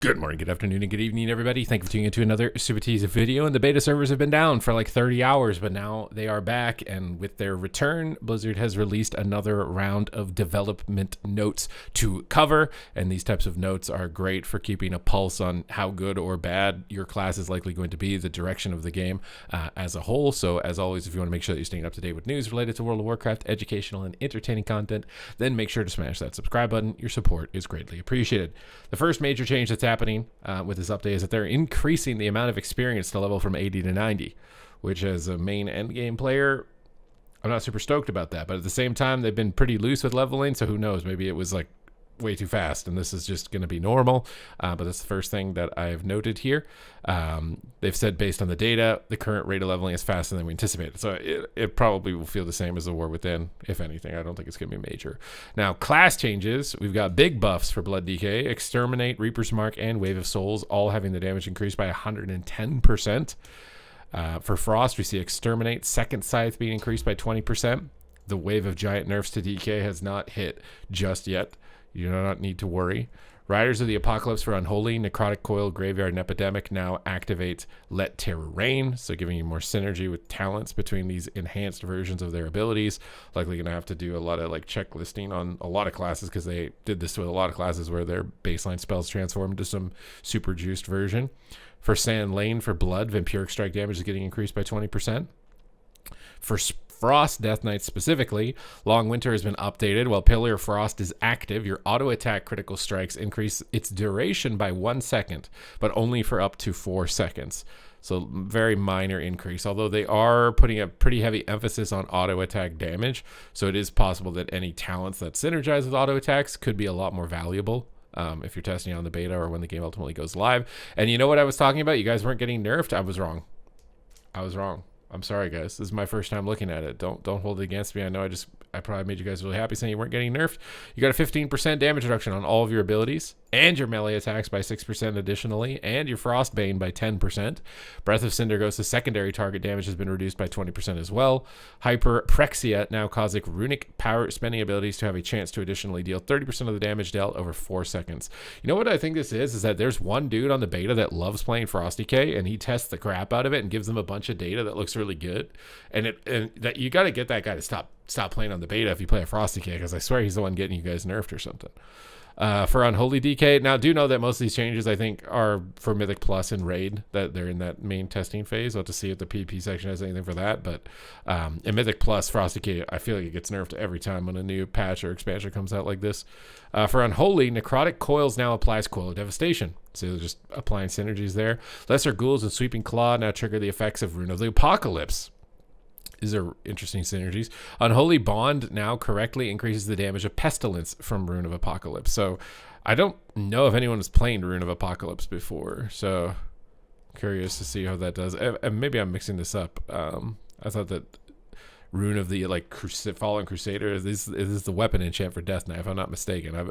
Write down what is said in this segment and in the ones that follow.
Good morning, good afternoon, and good evening, everybody. Thank you for tuning into another Supatease video. And the beta servers have been down for like 30 hours, but now they are back. And with their return, Blizzard has released another round of development notes to cover. And these types of notes are great for keeping a pulse on how good or bad your class is likely going to be, the direction of the game as a whole. So as always, if you want to make sure that you're staying up to date with news related to World of Warcraft, educational and entertaining content, then make sure to smash that subscribe button. Your support is greatly appreciated. The first major change that's happening with this update is that they're increasing the amount of experience to level from 80 to 90, which as a main endgame player, I'm not super stoked about that. But at the same time, they've been pretty loose with leveling, so who knows? Maybe it was like way too fast and this is just going to be normal, but that's the first thing that I've noted here. They've said based on the data, the current rate of leveling is faster than we anticipated, so it probably will feel the same as the War Within. If anything, I don't think it's going to be major. Now, class changes, we've got big buffs for Blood DK, Exterminate, Reaper's Mark, and Wave of Souls, all having the damage increased by 110%. For Frost, we see Exterminate, Second Scythe being increased by 20%. The wave of giant nerfs to DK has not hit just yet. You do not need to worry. Riders of the Apocalypse for Unholy, Necrotic Coil, Graveyard, and Epidemic now activate Let Terror Reign, so giving you more synergy with talents between these enhanced versions of their abilities. Likely going to have to do a lot of like checklisting on a lot of classes because they did this with a lot of classes where their baseline spells transformed to some super juiced version. For Sand Lane for Blood, Vampiric Strike damage is getting increased by 20%. For Frost Death Knight specifically, Long Winter has been updated. While Pillar of Frost is active, your auto attack critical strikes increase its duration by 1 second, but only for up to 4 seconds. So very minor increase, although they are putting a pretty heavy emphasis on auto attack damage. So it is possible that any talents that synergize with auto attacks could be a lot more valuable if you're testing on the beta or when the game ultimately goes live. And you know what I was talking about? You guys weren't getting nerfed. I was wrong. I'm sorry, guys. This is my first time looking at it. Don't hold it against me. I know I probably made you guys really happy saying you weren't getting nerfed. You got a 15% damage reduction on all of your abilities and your melee attacks by 6% additionally, and your Frostbane by 10%. Breath of Cinder Ghost's secondary target damage has been reduced by 20% as well. Hyperprexia now causes runic power spending abilities to have a chance to additionally deal 30% of the damage dealt over 4 seconds. You know what I think this is that there's one dude on the beta that loves playing Frost DK, and he tests the crap out of it and gives them a bunch of data that looks really good. And that you got to get that guy to stop playing on the beta if you play a Frost DK, because I swear he's the one getting you guys nerfed or something. For Unholy DK, now do know that most of these changes I think are for Mythic Plus and Raid, that they're in that main testing phase. We'll have to see if the PvP section has anything for that, but in Mythic Plus, Frost DK, I feel like it gets nerfed every time when a new patch or expansion comes out like this. For Unholy, Necrotic Coils now applies Coil of Devastation, so they're just applying synergies there. Lesser Ghouls and Sweeping Claw now trigger the effects of Rune of the Apocalypse. These are interesting synergies. Unholy Bond now correctly increases the damage of Pestilence from Rune of Apocalypse. So I don't know if anyone has played Rune of Apocalypse before. So curious to see how that does. And maybe I'm mixing this up. I thought that Rune of the Fallen Crusader is the weapon enchant for Death Knight, if I'm not mistaken.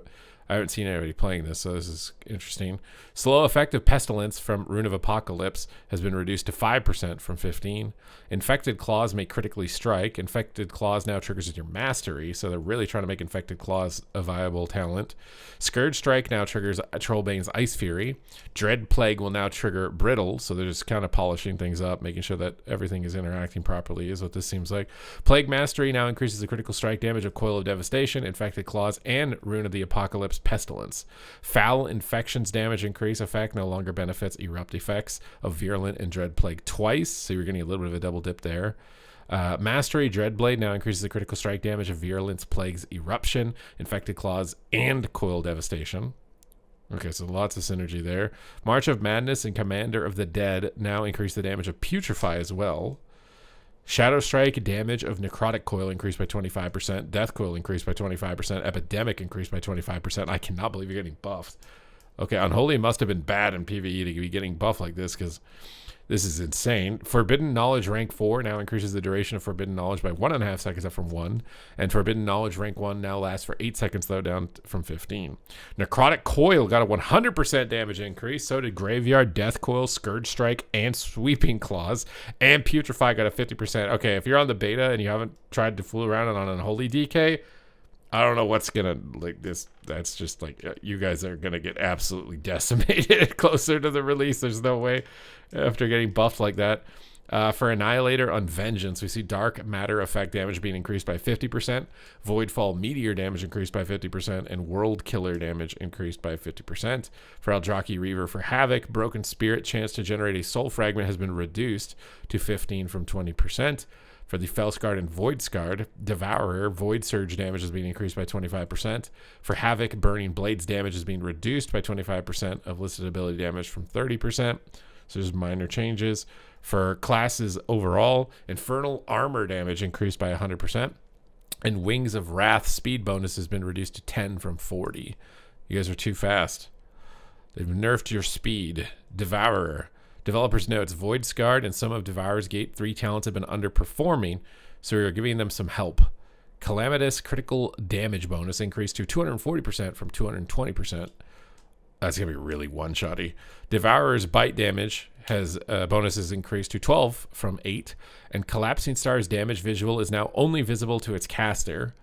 I haven't seen anybody playing this, so this is interesting. Slow effect of Pestilence from Rune of Apocalypse has been reduced to 5% from 15. Infected Claws may critically strike. Infected Claws now triggers with your mastery, so they're really trying to make Infected Claws a viable talent. Scourge Strike now triggers Trollbane's Ice Fury. Dread Plague will now trigger Brittle, so they're just kind of polishing things up, making sure that everything is interacting properly is what this seems like. Plague Mastery now increases the critical strike damage of Coil of Devastation, Infected Claws, and Rune of the Apocalypse Pestilence. Foul Infections damage increase effect no longer benefits Erupt effects of Virulent and Dread Plague twice, so you're getting a little bit of a double dip there. Mastery Dreadblade now increases the critical strike damage of Virulence, Plague's Eruption, Infected Claws, and Coil Devastation. Okay, so lots of synergy there. March of Madness and Commander of the Dead now increase the damage of Putrefy as well. Shadow Strike damage of Necrotic Coil increased by 25%. Death Coil increased by 25%. Epidemic increased by 25%. I cannot believe you're getting buffed. Okay, Unholy must have been bad in PvE to be getting buffed like this, because this is insane. Forbidden Knowledge rank 4 now increases the duration of Forbidden Knowledge by 1.5 seconds up from 1. And Forbidden Knowledge rank 1 now lasts for 8 seconds, though, down from 15. Necrotic Coil got a 100% damage increase. So did Graveyard, Death Coil, Scourge Strike, and Sweeping Claws. And Putrefy got a 50%. Okay, if you're on the beta and you haven't tried to fool around on Unholy DK, I don't know what's gonna like this. That's just like you guys are gonna get absolutely decimated closer to the release. There's no way after getting buffed like that. For Annihilator on Vengeance, we see Dark Matter effect damage being increased by 50%, Voidfall Meteor damage increased by 50%, and World Killer damage increased by 50%. For Eldrazi Reaver for Havoc, Broken Spirit chance to generate a Soul Fragment has been reduced to 15 from 20%. For the Felsguard and Void Scarred, Devourer, Void Surge damage is being increased by 25%. For Havoc, Burning Blades damage is being reduced by 25% of listed ability damage from 30%. So there's minor changes. For classes overall, Infernal Armor damage increased by 100%. And Wings of Wrath speed bonus has been reduced to 10 from 40. You guys are too fast. They've nerfed your speed. Devourer. Developers notes Void Scarred and some of Devourer's Gate 3 talents have been underperforming, so we are giving them some help. Calamitous critical damage bonus increased to 240% from 220%. That's going to be really one-shotty. Devourer's Bite damage has bonuses increased to 12 from 8, and Collapsing Star's damage visual is now only visible to its caster.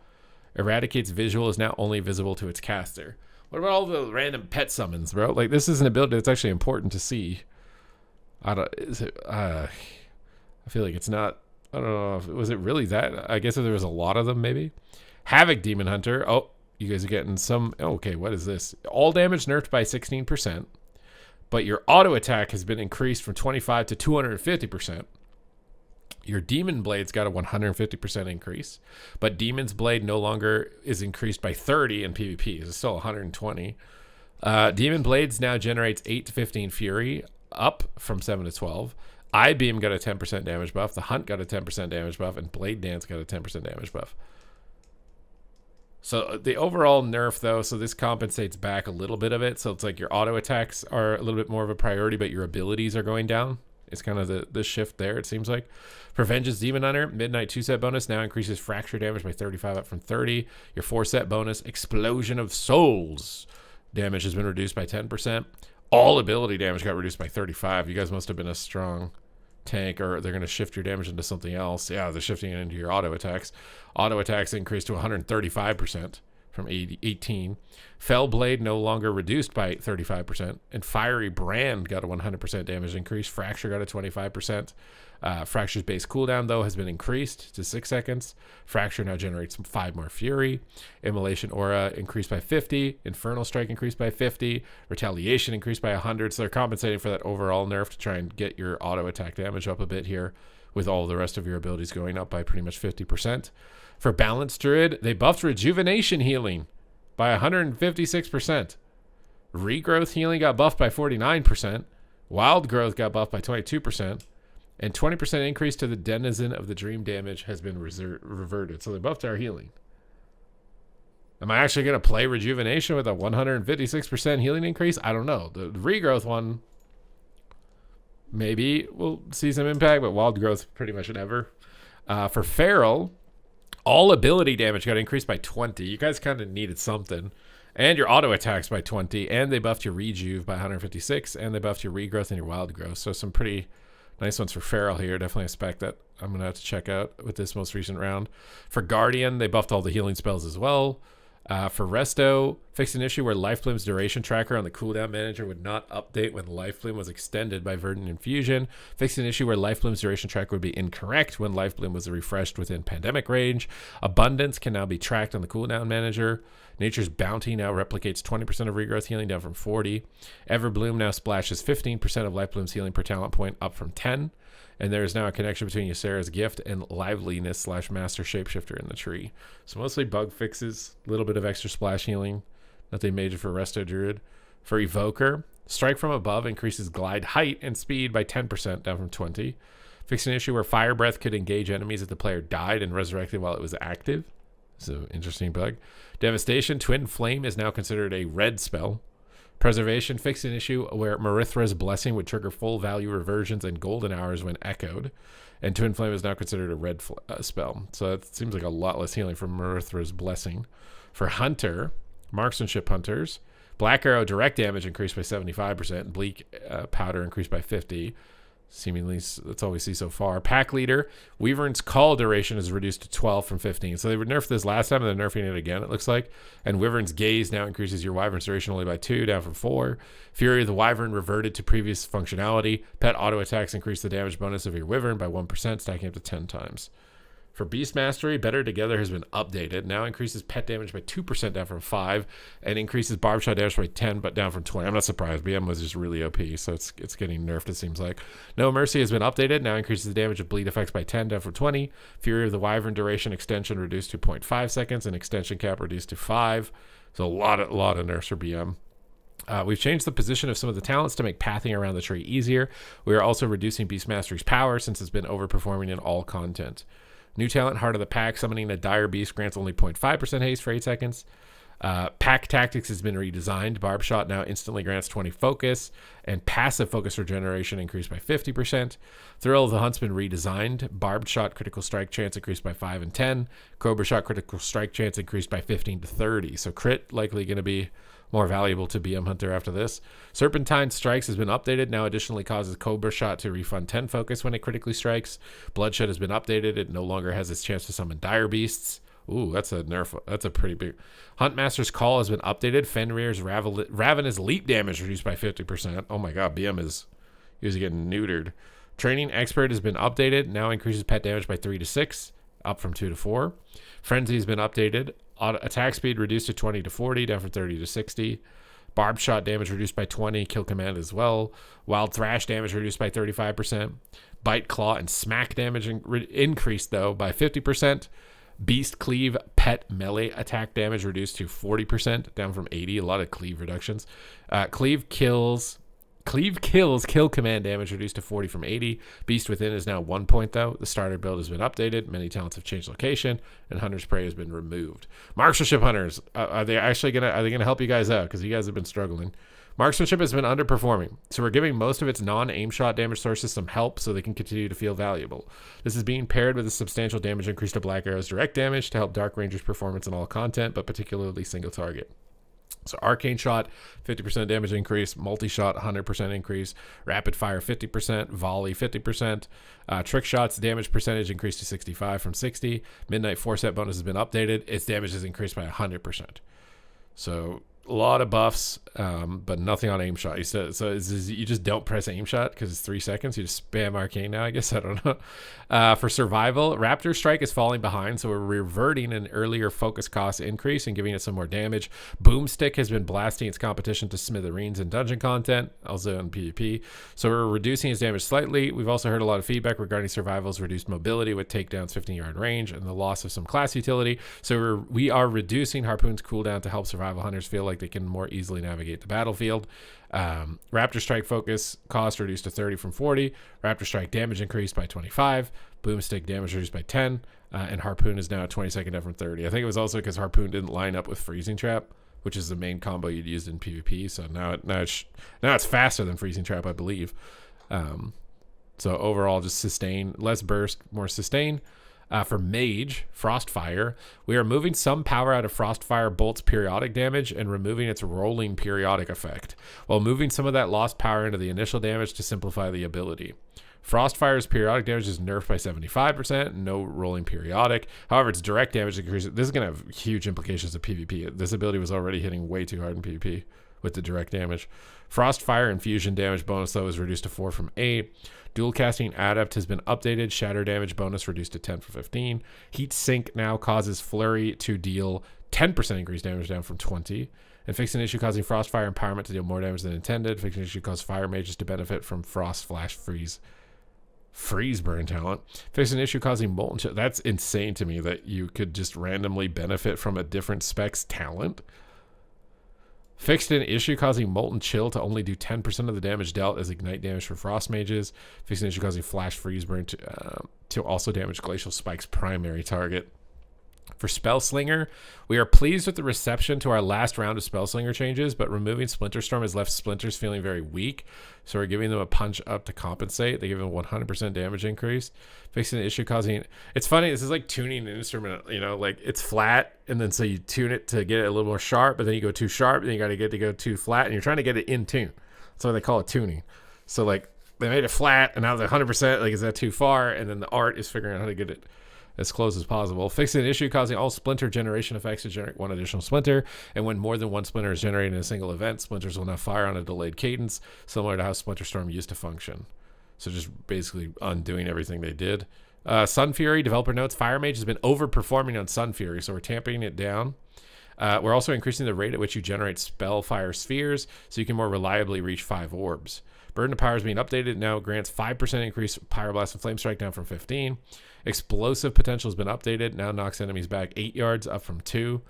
Eradicate's visual is now only visible to its caster. What about all the random pet summons, bro? Like, this is an ability that's actually important to see. I feel like it's not. I don't know. Was it really that? I guess if there was a lot of them, maybe. Havoc Demon Hunter. Oh, you guys are getting some. Okay, what is this? All damage nerfed by 16%, but your auto attack has been increased from 25 to 250%. Your Demon Blade's got a 150% increase, but Demon's Blade no longer is increased by 30 in PvP. It's still 120. Demon Blades now generates 8 to 15 Fury, up from 7 to 12. Eye Beam got a 10% damage buff. The Hunt got a 10% damage buff, and Blade Dance got a 10% damage buff. So the overall nerf, though, so this compensates back a little bit of it. So it's like your auto attacks are a little bit more of a priority, but your abilities are going down. It's kind of the shift there, it seems like. For Vengeance Demon Hunter, Midnight 2-set bonus now increases fracture damage by 35 up from 30. Your 4-set bonus, Explosion of Souls damage has been reduced by 10%. All ability damage got reduced by 35. You guys must have been a strong tank, or they're going to shift your damage into something else. Yeah, they're shifting it into your auto attacks. Auto attacks increased to 135% from 18. Fell Blade no longer reduced by 35%. And Fiery Brand got a 100% damage increase. Fracture got a 25%. Fracture's base cooldown, though, has been increased to 6 seconds. Fracture now generates 5 more Fury. Immolation Aura increased by 50. Infernal Strike increased by 50. Retaliation increased by 100. So they're compensating for that overall nerf to try and get your auto attack damage up a bit here, with all the rest of your abilities going up by pretty much 50%. For Balanced Druid, they buffed Rejuvenation Healing by 156%. Regrowth Healing got buffed by 49%. Wild Growth got buffed by 22%. And 20% increase to the Denizen of the Dream damage has been reverted. So they buffed our healing. Am I actually going to play Rejuvenation with a 156% healing increase? I don't know. The Regrowth one, maybe we'll see some impact, but Wild Growth pretty much never. For Feral, all ability damage got increased by 20. You guys kind of needed something. And your auto attacks by 20. And they buffed your Rejuve by 156. And they buffed your Regrowth and your Wild Growth. So some pretty nice ones for Feral here. Definitely a spec that I'm going to have to check out with this most recent round. For Guardian, they buffed all the healing spells as well. For Resto, fixed an issue where Lifebloom's duration tracker on the cooldown manager would not update when Lifebloom was extended by Verdant Infusion. Fixed an issue where Lifebloom's duration tracker would be incorrect when Lifebloom was refreshed within pandemic range. Abundance can now be tracked on the cooldown manager. Nature's Bounty now replicates 20% of regrowth healing down from 40. Everbloom now splashes 15% of Lifebloom's healing per talent point up from 10. And there is now a connection between Ysera's Gift and Liveliness / Master Shapeshifter in the tree. So mostly bug fixes, a little bit of extra splash healing. Nothing major for Resto Druid. For Evoker, Strike from Above increases glide height and speed by 10% down from 20. Fixed an issue where Fire Breath could engage enemies if the player died and resurrected while it was active. So interesting bug. Devastation, Twin Flame is now considered a red spell. Preservation, fixed an issue where Marithra's Blessing would trigger full value reversions and golden hours when echoed. And Twin Flame is now considered a red spell. So it seems like a lot less healing from Marithra's Blessing. For Hunter, Marksmanship Hunters, Black Arrow direct damage increased by 75%. Bleak Powder increased by 50%. Seemingly, that's all we see so far. Pack leader, Wyvern's call duration is reduced to 12 from 15. So they were nerfed this last time, and they're nerfing it again, it looks like. And Wyvern's gaze now increases your Wyvern's duration only by 2, down from 4. Fury of the Wyvern reverted to previous functionality. Pet auto attacks increase the damage bonus of your Wyvern by 1%, stacking up to 10 times. For Beast Mastery, Better Together has been updated. Now increases pet damage by 2%, down from 5, and increases barb shot damage by 10, but down from 20. I'm not surprised. BM was just really OP, so it's getting nerfed, it seems like. No Mercy has been updated. Now increases the damage of bleed effects by 10, down from 20. Fury of the Wyvern duration extension reduced to 0.5 seconds, and extension cap reduced to 5. So a lot of nerfs for BM. We've changed the position of some of the talents to make pathing around the tree easier. We are also reducing Beast Mastery's power since it's been overperforming in all content. New talent, Heart of the Pack, summoning a Dire Beast grants only 0.5% haste for 8 seconds. Pack Tactics has been redesigned. Barb Shot now instantly grants 20 focus, and passive focus regeneration increased by 50%. Thrill of the Hunt's been redesigned. Barbed Shot critical strike chance increased by 5 and 10. Cobra Shot critical strike chance increased by 15 to 30. So crit likely going to be more valuable to BM Hunter after this. Serpentine Strikes has been updated. Now additionally causes Cobra Shot to refund 10 focus when it critically strikes. Bloodshed has been updated. It no longer has its chance to summon Dire Beasts. Ooh, that's a nerf. That's a pretty big. Huntmaster's Call has been updated. Fenrir's Ravenous Leap damage reduced by 50%. Oh my god, BM is usually getting neutered. Training Expert has been updated. Now increases pet damage by 3 to 6, up from 2 to 4. Frenzy has been updated. Attack speed reduced to 20 to 40, down from 30 to 60. Barb Shot damage reduced by 20. Kill command as well. Wild Thrash damage reduced by 35%. Bite, Claw, and Smack damage increased, though, by 50%. Beast Cleave pet melee attack damage reduced to 40%, down from 80. A lot of cleave reductions. Cleave kills kill command damage reduced to 40 from 80. Beast Within is now 1 point, though. The starter build has been updated. Many talents have changed location, and Hunter's Prey has been removed. Marksmanship Hunters, are they gonna help you guys out? Because you guys have been struggling. Marksmanship has been underperforming, so we're giving most of its non-aim shot damage sources some help so they can continue to feel valuable. This is being paired with a substantial damage increase to Black Arrow's direct damage to help Dark Ranger's performance in all content, but particularly single target. So Arcane Shot, 50% damage increase. Multi-Shot, 100% increase. Rapid Fire, 50%. Volley, 50%. Trick Shot's damage percentage increased to 65 from 60. Midnight Forset bonus has been updated. Its damage has increased by 100%. So a lot of buffs, but nothing on aim shot. You just don't press aim shot because it's 3 seconds. You just spam arcane now, I guess. I don't know. For survival, Raptor Strike is falling behind, so we're reverting an earlier focus cost increase and giving it some more damage. Boomstick has been blasting its competition to smithereens in dungeon content, also in PvP. So we're reducing its damage slightly. We've also heard a lot of feedback regarding survival's reduced mobility with takedowns 15-yard range and the loss of some class utility. So we are reducing Harpoon's cooldown to help survival hunters feel like they can more easily navigate the battlefield. Raptor Strike focus cost reduced to 30 from 40. Raptor Strike damage increased by 25. Boomstick damage reduced by 10. And Harpoon is now at 22nd down from 30. I think it was also because Harpoon didn't line up with Freezing Trap, which is the main combo you'd use in PvP. So now it's faster than Freezing Trap, I believe. So overall, just sustain, less burst, more sustain. For Mage, Frostfire, we are moving some power out of Frostfire Bolt's periodic damage and removing its rolling periodic effect, while moving some of that lost power into the initial damage to simplify the ability. Frostfire's periodic damage is nerfed by 75%, no rolling periodic. However, its direct damage increases. This is going to have huge implications to PvP. This ability was already hitting way too hard in PvP with the direct damage. Frostfire Infusion damage bonus, though, is reduced to 4 from 8. Dual Casting Adept has been updated. Shatter damage bonus reduced to 10 from 15. Heat Sink now causes Flurry to deal 10% increased damage, down from 20. And Fix an Issue causing Frostfire Empowerment to deal more damage than intended. Fix an Issue causes Fire Mages to benefit from Frost Flash Freeze Burn talent. Fix an Issue causing Molten Chill. That's insane to me that you could just randomly benefit from a different spec's talent. Fixed an issue causing Molten Chill to only do 10% of the damage dealt as ignite damage for Frost Mages. Fixed an issue causing Flash Freeze Burn to also damage Glacial Spike's primary target. For Spellslinger, we are pleased with the reception to our last round of Spellslinger changes, but removing Splinter Storm has left Splinters feeling very weak, so we're giving them a punch up to compensate. They give them 100% damage increase. Fixing the issue causing... It's funny, this is like tuning an instrument, like it's flat, and then so you tune it to get it a little more sharp, but then you go too sharp, then you got to get to go too flat, and you're trying to get it in tune. That's why they call it tuning. So like they made it flat, and now they're 100%. Like, is that too far? And then the art is figuring out how to get it as close as possible. Fixing an issue causing all splinter generation effects to generate one additional splinter, and when more than one splinter is generated in a single event, splinters will now fire on a delayed cadence, similar to how Splinter Storm used to function. So just basically undoing everything they did. Sun Fury, developer notes, Fire Mage has been overperforming on Sun Fury, so we're tamping it down. We're also increasing the rate at which you generate spell fire spheres, so you can more reliably reach 5 orbs. Burden of Power is being updated. Now grants 5% increase Pyroblast and Flame Strike down from 15. Explosive potential has been updated. Now knocks enemies back 8 yards up from 2.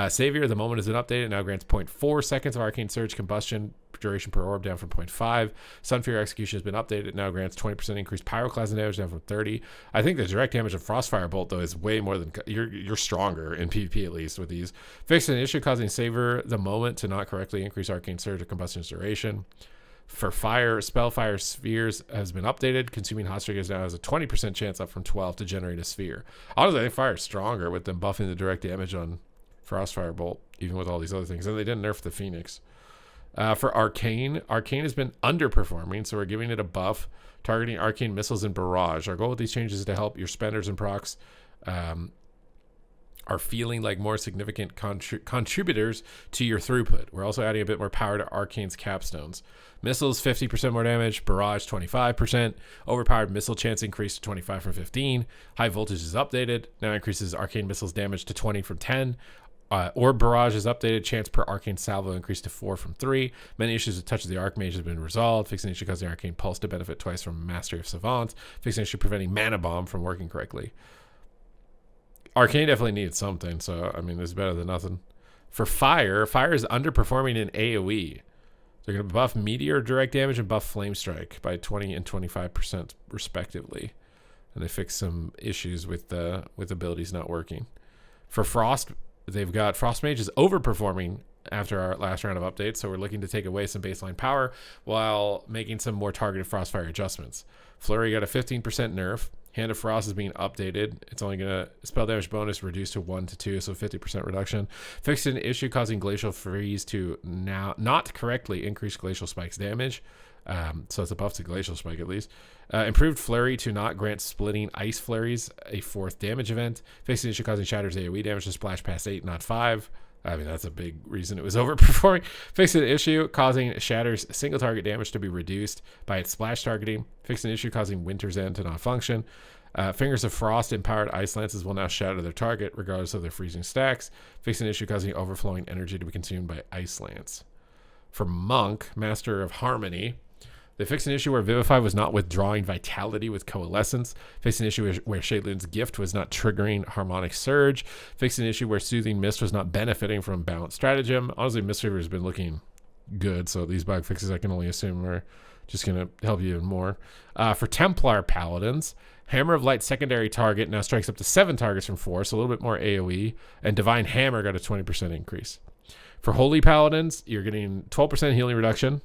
Savior, the moment has been updated. Now grants 0.4 seconds of Arcane Surge combustion duration per orb down from 0.5. Sunfear Execution has been updated. Now grants 20% increased Pyroclasm damage down from 30. I think the direct damage of Frostfire Bolt, though, is way more than... You're stronger in PvP, at least, with these. Fixed an issue causing Savor the moment to not correctly increase Arcane Surge or combustion's duration. For fire, Spellfire Spheres has been updated. Consuming Hot Streak now has a 20% chance up from 12 to generate a sphere. Honestly, I think fire is stronger with them buffing the direct damage on Frostfire Bolt, even with all these other things. And they didn't nerf the Phoenix. For Arcane has been underperforming, so we're giving it a buff, targeting Arcane Missiles and Barrage. Our goal with these changes is to help your spenders and procs are feeling like more significant contributors to your throughput. We're also adding a bit more power to Arcane's capstones. Missiles, 50% more damage. Barrage, 25%. Overpowered missile chance increased to 25 from 15. High voltage is updated. Now increases Arcane Missiles damage to 20 from 10. Orb Barrage is updated. Chance per Arcane Salvo increased to 4 from 3. Many issues with Touch of the Archmage have been resolved. Fixing issue causing Arcane Pulse to benefit twice from Mastery of Savant. Fixing issue preventing Mana Bomb from working correctly. Arcane definitely needs something, so, I mean, this is better than nothing. For Fire is underperforming in AoE. They're going to buff Meteor direct damage and buff Flame Strike by 20 and 25% respectively. And they fix some issues with abilities not working. For Frost, they've got Frost Mage is overperforming after our last round of updates, so we're looking to take away some baseline power while making some more targeted Frostfire adjustments. Flurry got a 15% nerf. Hand of Frost is being updated. It's only going to spell damage bonus reduced to 1 to 2, so 50% reduction. Fixed an issue causing Glacial Freeze to now not correctly increase Glacial Spike's damage. So it's a buff to Glacial Spike at least. Improved Flurry to not grant Splitting Ice Flurries a 4th damage event. Fixed an issue causing Shatter's AoE damage to splash past 8, not 5. I mean, that's a big reason it was overperforming. Fixed an issue causing Shatter's single target damage to be reduced by its splash targeting. Fixed an issue causing Winter's End to not function. Fingers of Frost empowered Ice Lances will now shatter their target regardless of their freezing stacks. Fixed an issue causing overflowing energy to be consumed by Ice Lance. For Monk, Master of Harmony, they fixed an issue where Vivify was not withdrawing vitality with Coalescence. Fixed an issue where Shadelin's Gift was not triggering Harmonic Surge. Fixed an issue where Soothing Mist was not benefiting from Balanced Stratagem. Honestly, Mistweaver has been looking good, so these bug fixes I can only assume are just going to help you even more. For Templar Paladins, Hammer of Light secondary target now strikes up to 7 targets from 4, so a little bit more AoE, and Divine Hammer got a 20% increase. For Holy Paladins, you're getting 12% healing reduction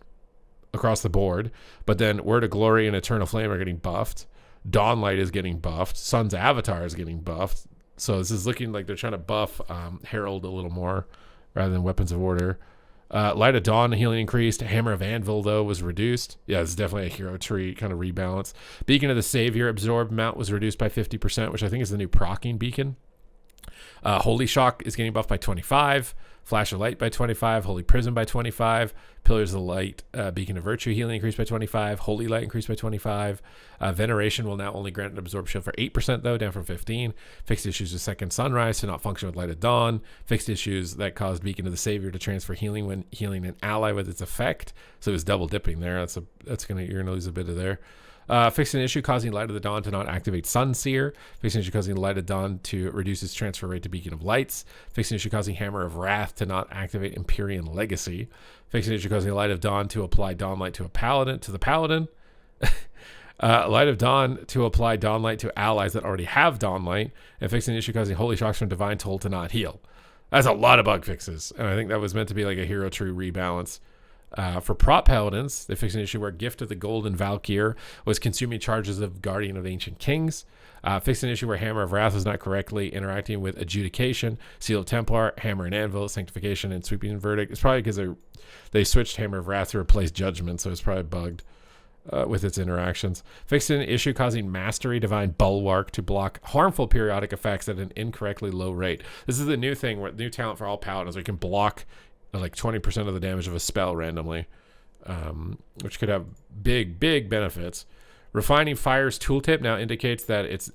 across the board, but then Word of Glory and Eternal Flame are getting buffed. Dawnlight is getting buffed. Sun's Avatar is getting buffed. So this is looking like they're trying to buff Herald a little more rather than Weapons of Order. Light of Dawn healing increased. Hammer of Anvil, though, was reduced. Yeah, it's definitely a hero tree kind of rebalance. Beacon of the Savior absorbed amount was reduced by 50%, which I think is the new proccing beacon. Holy Shock is getting buffed by 25. Flash of Light by 25. Holy Prism by 25. Pillars of Light, Beacon of Virtue healing increased by 25. Holy Light increased by 25. Veneration will now only grant an absorb shield for 8%, though, down from 15. Fixed issues with Second Sunrise to not function with Light of Dawn. Fixed issues that caused Beacon of the Savior to transfer healing when healing an ally with its effect. So it was double dipping there. You're gonna lose a bit of there. Fixed an issue causing Light of the Dawn to not activate Sunseer. Fixed an issue causing Light of Dawn to reduce its transfer rate to Beacon of Lights. Fixed an issue causing Hammer of Wrath to not activate Empyrean Legacy. Fixed an issue causing Light of Dawn to apply Dawnlight to the Paladin. Light of Dawn to apply Dawnlight to allies that already have Dawnlight. And fixed an issue causing Holy Shocks from Divine Toll to not heal. That's a lot of bug fixes. And I think that was meant to be like a hero tree rebalance. For Prop Paladins, they fixed an issue where Gift of the Golden Valkyr was consuming charges of Guardian of Ancient Kings. Fixed an issue where Hammer of Wrath was not correctly interacting with Adjudication, Seal of Templar, Hammer and Anvil, Sanctification, and Sweeping Verdict. It's probably because they switched Hammer of Wrath to replace Judgment, so it's probably bugged. with its interactions. Fixed an issue causing Mastery Divine Bulwark to block harmful periodic effects at an incorrectly low rate. This is the new thing, new talent for all paladins. We can block like 20% of the damage of a spell randomly, which could have big benefits. Refining Fire's tooltip now indicates that it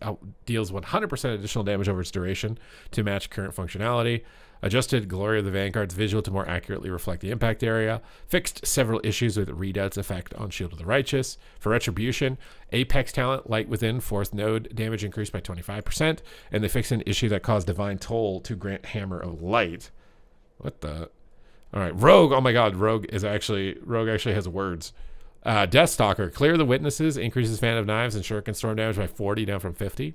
deals 100% additional damage over its duration to match current functionality. Adjusted Glory of the Vanguard's visual to more accurately reflect the impact area. Fixed several issues with Redoubt's effect on Shield of the Righteous. For Retribution, Apex talent, Light Within, 4th node, damage increased by 25%. And they fixed an issue that caused Divine Toll to grant Hammer of Light. What the? All right, Rogue. Oh my God, Rogue actually has words. Deathstalker, clear the witnesses, increases Fan of Knives and shortens storm damage by 40 down from 50.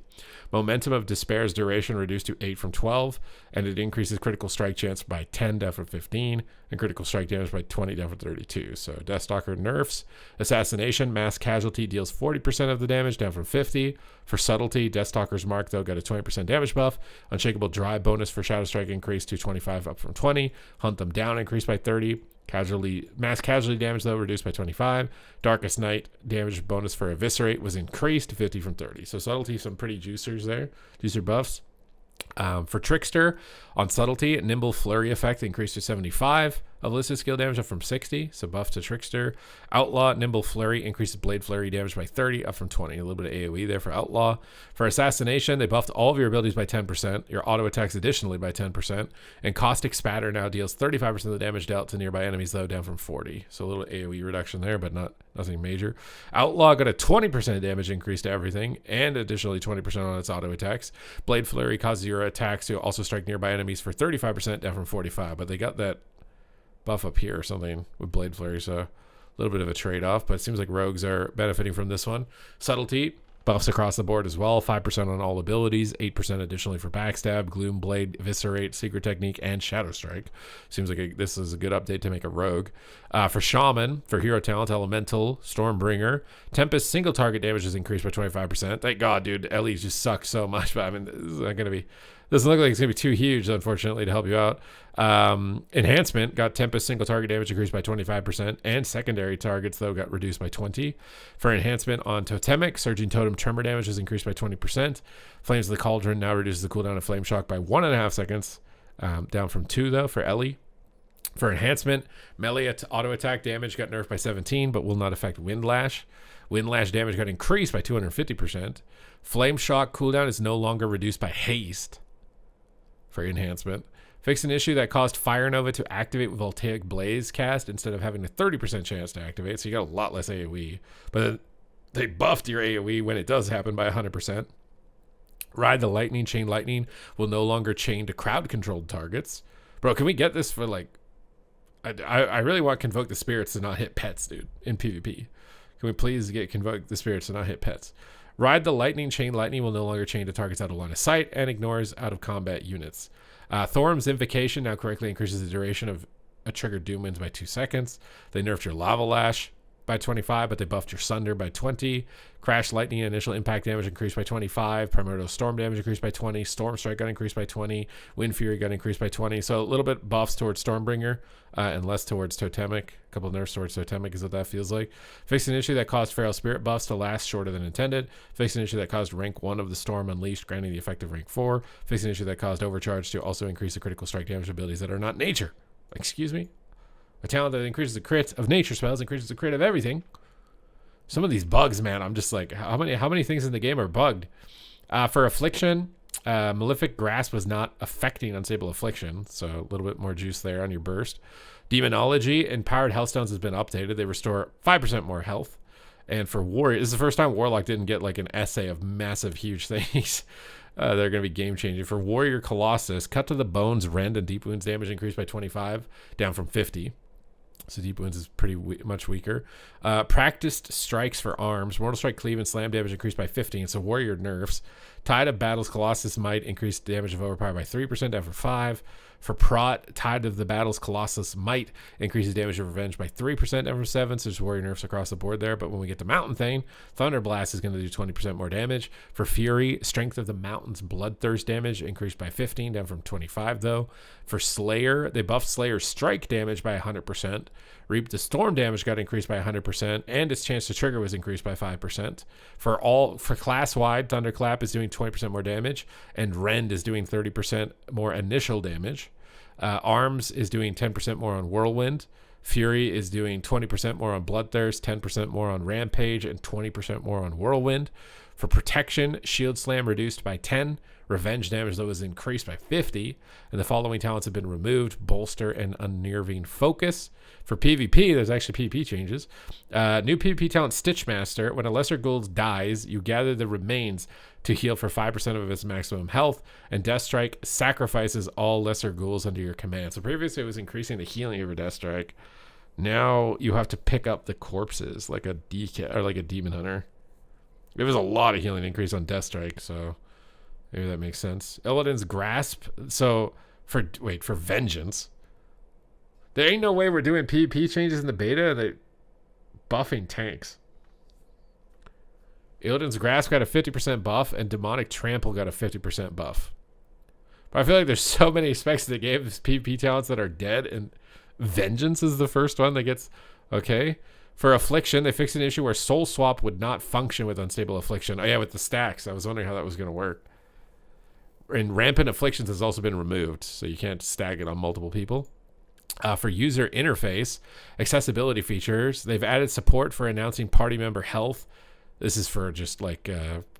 Momentum of Despair's duration reduced to 8 from 12, and it increases critical strike chance by 10 down from 15, and critical strike damage by 20 down from 32. So Deathstalker nerfs. Assassination, mass casualty deals 40% of the damage down from 50. For subtlety, Deathstalker's mark though got a 20% damage buff. Unshakable Drive bonus for Shadow Strike increased to 25 up from 20. Hunt them down increased by 30. Mass casualty damage though reduced by 25. Darkest Night damage bonus for Eviscerate was increased to 50 from 30. So subtlety, some pretty juicers there. Juicer buffs. For Trickster, on subtlety, Nimble Flurry effect increased to 75 of listed skill damage up from 60, so buff to Trickster. Outlaw, Nimble Flurry increases Blade Flurry damage by 30 up from 20. A little bit of AoE there for Outlaw. For Assassination, they buffed all of your abilities by 10%, your auto attacks additionally by 10%, and Caustic Spatter now deals 35% of the damage dealt to nearby enemies though down from 40. So a little AoE reduction there, but nothing major. Outlaw got a 20% damage increase to everything, and additionally 20% on its auto attacks. Blade Flurry causes your attacks to also strike nearby enemies for 35% down from 45, but they got that buff up here or something with Blade Flurry, so a little bit of a trade-off, but it seems like rogues are benefiting from this one. Subtlety buffs across the board as well, 5% on all abilities, 8% additionally for Backstab, Gloom Blade, Eviscerate, Secret Technique, and Shadow Strike. Seems like this is a good update to make a rogue. For Shaman, for hero talent, Elemental, Stormbringer, Tempest single target damage is increased by 25%. Thank God, dude, Ellie just sucks so much, but I mean, this is not going to be... Doesn't look like it's going to be too huge, unfortunately, to help you out. Enhancement got Tempest single target damage increased by 25%, and secondary targets, though, got reduced by 20. For enhancement on Totemic, Surging Totem tremor damage is increased by 20%. Flames of the Cauldron now reduces the cooldown of Flame Shock by 1.5 seconds, down from 2, though, for Ellie. For enhancement, melee auto attack damage got nerfed by 17, but will not affect Windlash. Windlash damage got increased by 250%. Flame Shock cooldown is no longer reduced by haste. For enhancement, fixed an issue that caused Fire Nova to activate with Voltaic Blaze cast instead of having a 30% chance to activate, so you got a lot less AoE. But they buffed your AoE when it does happen by 100%. Ride the Lightning, Chain Lightning will no longer chain to crowd-controlled targets. Bro, can we get this for like... I really want Convoke the Spirits to not hit pets, dude, in PvP. Can we please get Convoke the Spirits to not hit pets? Ride the Lightning, Chain Lightning will no longer chain to targets out of line of sight and ignores out of combat units. Thorum's Invocation now correctly increases the duration of a triggered Doom Winds by 2 seconds. They nerfed your Lava Lash by 25, but they buffed your Sunder by 20. Crash Lightning initial impact damage increased by 25. Primordial Storm damage increased by 20. Storm Strike got increased by 20. Wind Fury got increased by 20. So a little bit buffs towards Stormbringer and less towards Totemic. A couple of nerfs towards Totemic is what that feels like. Fixed an issue that caused Feral Spirit buffs to last shorter than intended. Fixed an issue that caused rank 1 of the Storm Unleashed, granting the effect of rank 4. Fixed an issue that caused Overcharge to also increase the critical strike damage abilities that are not nature. Excuse me? A talent that increases the crit of nature spells increases the crit of everything. Some of these bugs, man, I'm just like, how many things in the game are bugged? For Affliction, Malefic Grasp was not affecting Unstable Affliction, so a little bit more juice there on your burst. Demonology, Empowered Healthstones has been updated. They restore 5% more health. And for Warrior, this is the first time Warlock didn't get like an essay of massive, huge things. They're going to be game-changing. For Warrior Colossus, Cut to the Bones, Rend, and Deep Wounds damage increased by 25, down from 50. So Deep Wounds is pretty much weaker. Practiced Strikes for Arms. Mortal Strike, Cleave, and Slam damage increased by 15. So Warrior nerfs. Tide of Battle's Colossus Might increased damage of Overpower by 3%, down from 5. For Prot, Tide of the Battle's Colossus Might increases damage of revenge by 3% down from 7, so just warrior nerfs across the board there. But when we get to Mountain Thane, Thunder Blast is going to do 20% more damage. For Fury, Strength of the Mountain's Bloodthirst damage increased by 15, down from 25 though. For Slayer, they buffed Slayer's strike damage by 100%. Reap the Storm damage got increased by 100%, and its chance to trigger was increased by 5%. For class-wide, Thunderclap is doing 20% more damage, and Rend is doing 30% more initial damage. Arms is doing 10% more on Whirlwind. Fury is doing 20% more on Bloodthirst, 10% more on Rampage, and 20% more on Whirlwind. For Protection, Shield Slam reduced by 10. Revenge damage, though, is increased by 50. And the following talents have been removed: Bolster and Unnerving Focus. For PvP, there's actually PvP changes. New PvP talent, Stitchmaster. When a Lesser Ghoul dies, you gather the remains to heal for 5% of its maximum health. And Deathstrike sacrifices all Lesser Ghouls under your command. So previously it was increasing the healing over Deathstrike. Now you have to pick up the corpses like a DK or like a Demon Hunter. There was a lot of healing increase on Deathstrike, so maybe that makes sense. Illidan's Grasp. So for Vengeance. There ain't no way we're doing PvP changes in the beta and they're buffing tanks. Illidan's Grasp got a 50% buff, and Demonic Trample got a 50% buff. But I feel like there's so many specs that gave this PvP talents that are dead, and Vengeance is the first one that gets okay. For Affliction, they fixed an issue where Soul Swap would not function with Unstable Affliction. Oh yeah, with the stacks. I was wondering how that was going to work. And Rampant Afflictions has also been removed, so you can't stack it on multiple people. For user interface, accessibility features, they've added support for announcing party member health. This is for just like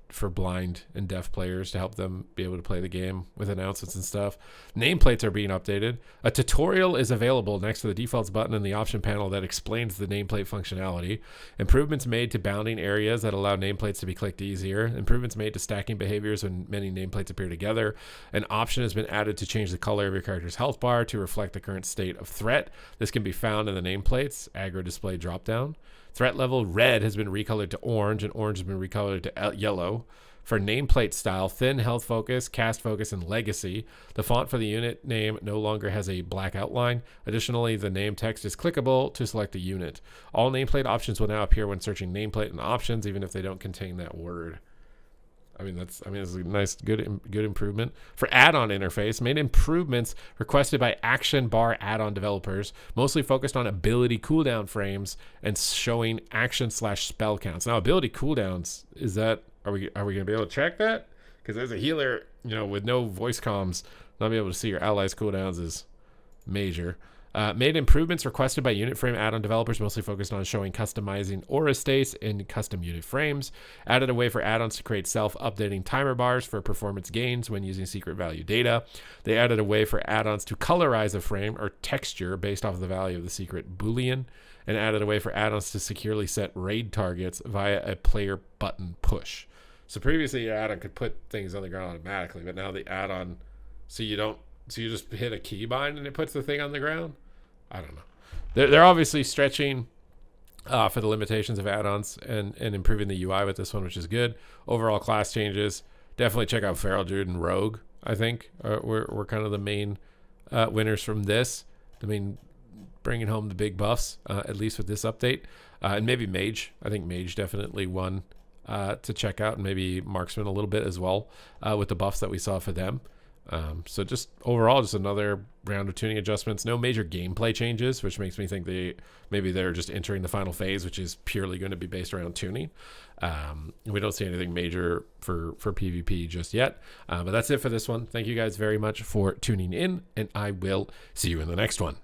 for blind and deaf players to help them be able to play the game with announcements and stuff. Nameplates are being updated. A tutorial is available next to the defaults button in the option panel that explains the nameplate functionality. Improvements made to bounding areas that allow nameplates to be clicked easier. Improvements made to stacking behaviors when many nameplates appear together. An option has been added to change the color of your character's health bar to reflect the current state of threat. This can be found in the nameplates aggro display dropdown. Threat level red has been recolored to orange, and orange has been recolored to yellow. For nameplate style, thin, health focus, cast focus, and legacy, the font for the unit name no longer has a black outline. Additionally, the name text is clickable to select a unit. All nameplate options will now appear when searching nameplate and options, even if they don't contain that word. It's a nice, good improvement. For add-on interface, made improvements requested by Action Bar add-on developers, mostly focused on ability cooldown frames and showing action/spell counts. Now, ability cooldowns, are we going to be able to track that? Because as a healer, with no voice comms, not be able to see your allies' cooldowns is major. Made improvements requested by unit frame add-on developers, mostly focused on showing customizing aura states in custom unit frames. Added a way for add-ons to create self-updating timer bars for performance gains when using secret value data. They added a way for add-ons to colorize a frame or texture based off of the value of the secret boolean, and added a way for add-ons to securely set raid targets via a player button push. So previously your add-on could put things on the ground automatically, but now the add-on, so you just hit a keybind and it puts the thing on the ground? I don't know. They're obviously stretching for the limitations of add-ons and improving the UI with this one, which is good. Overall class changes. Definitely check out Feral Druid and Rogue, I think. We're kind of the main winners from this. Bringing home the big buffs, at least with this update. And maybe Mage. I think Mage definitely won to check out, and maybe Marksman a little bit as well with the buffs that we saw for them. So just overall, just another round of tuning adjustments. No major gameplay changes, which makes me think they're just entering the final phase, which is purely going to be based around tuning. We don't see anything major for PvP just yet. But that's it for this one. Thank you guys very much for tuning in, and I will see you in the next one.